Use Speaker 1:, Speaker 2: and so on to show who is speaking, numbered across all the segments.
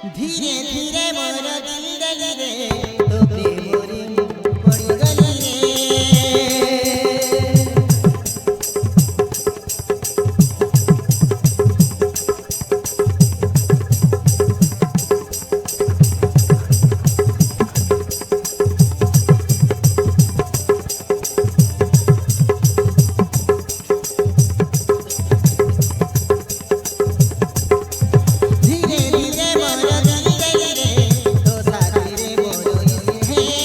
Speaker 1: धीरे धीरे मोर दिल गली रे तो प्रेमरी पड़ी गली रे धीरे धीरे मोर दिल गली रे तो साथी रे मोर ये है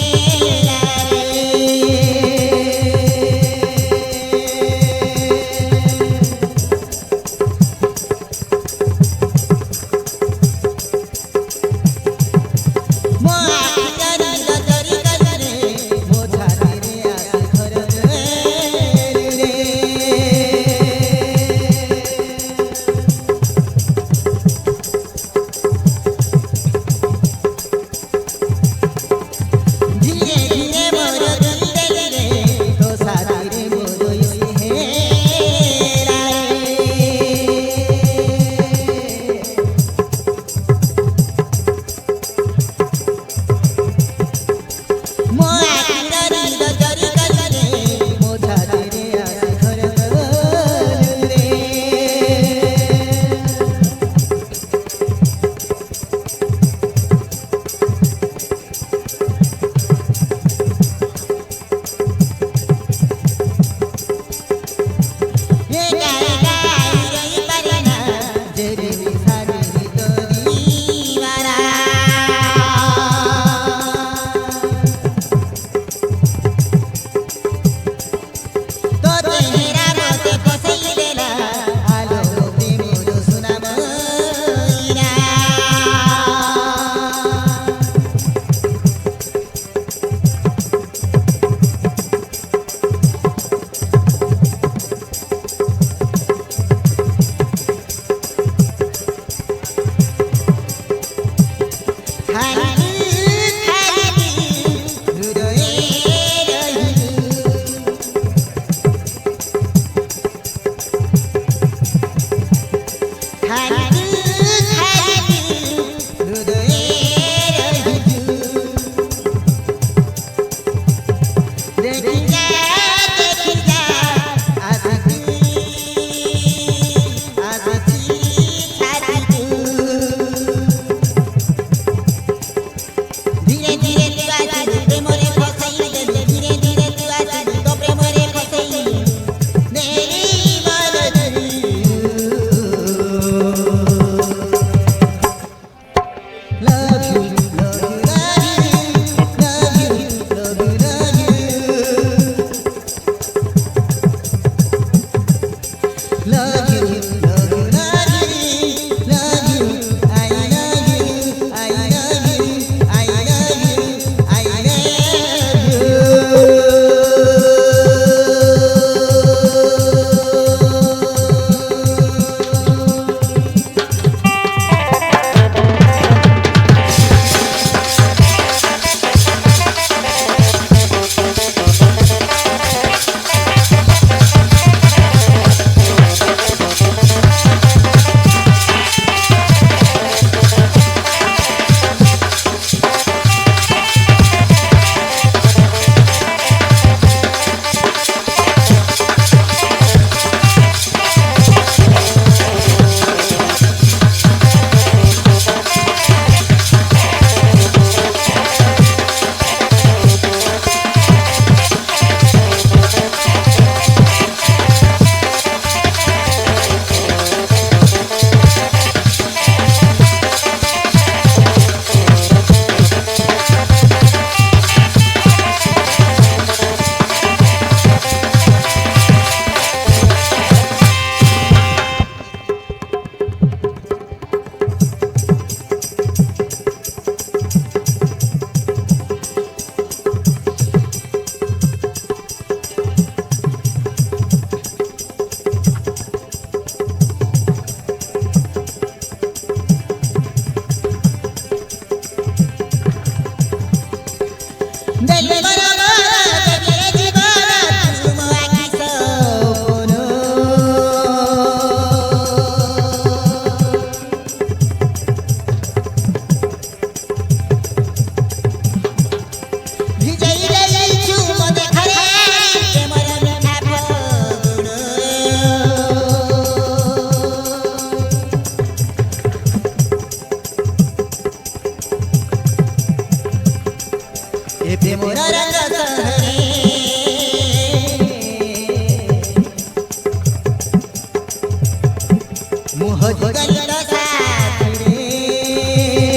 Speaker 1: मोह जुगल साथ रे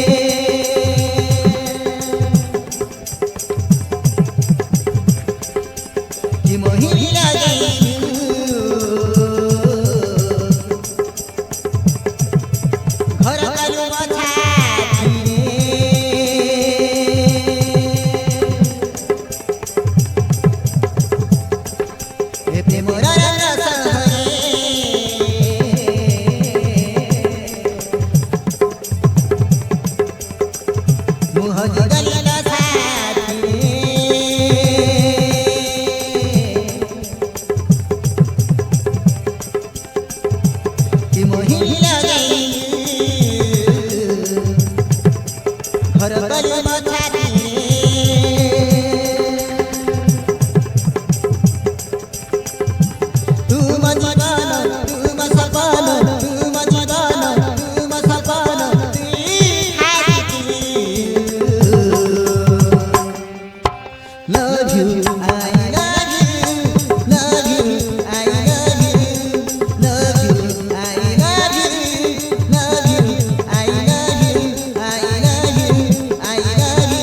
Speaker 1: कि मोहि लगैलु घर कलु छाती रे प्रेम रंग सहरे मोह जुगल साथ रे कि मोहि लगैलु घर कलु छाती तुम जीवन तुम सपन तुम जीवन तुम सपन love you I love you love you I love you love you I love you love you I love you I love you I love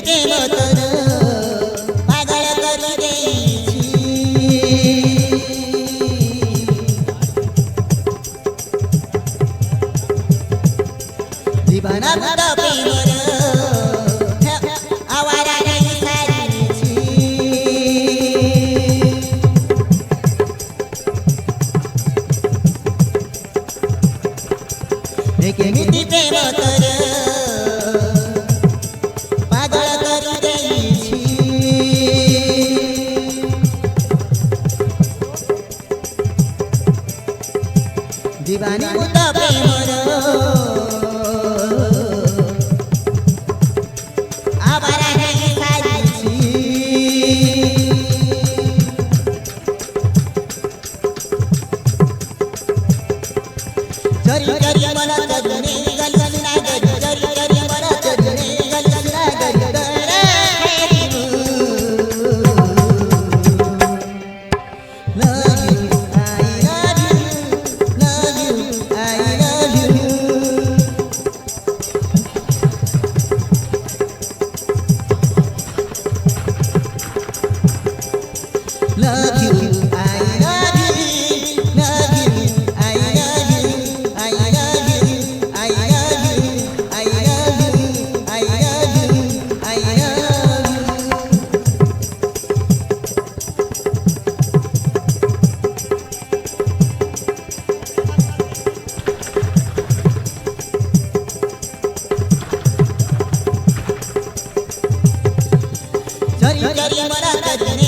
Speaker 1: પ્રેમ તર પાગળ કરી દે દીવાના મુદા પ્રેમ આવારા નહીં સારી છે કેમિતિ પ્રેમ તર પાગળ કરી દે દીવાની મુદા પ્રેમ આવારા નહીં સારી જરી જરી મન તજને ગલસના ગરી જરી જરી મન તજને ગલસના ગરી love you I love you love you I love you I love you I love you I love you I love you I love you જરી જરી મરા તજને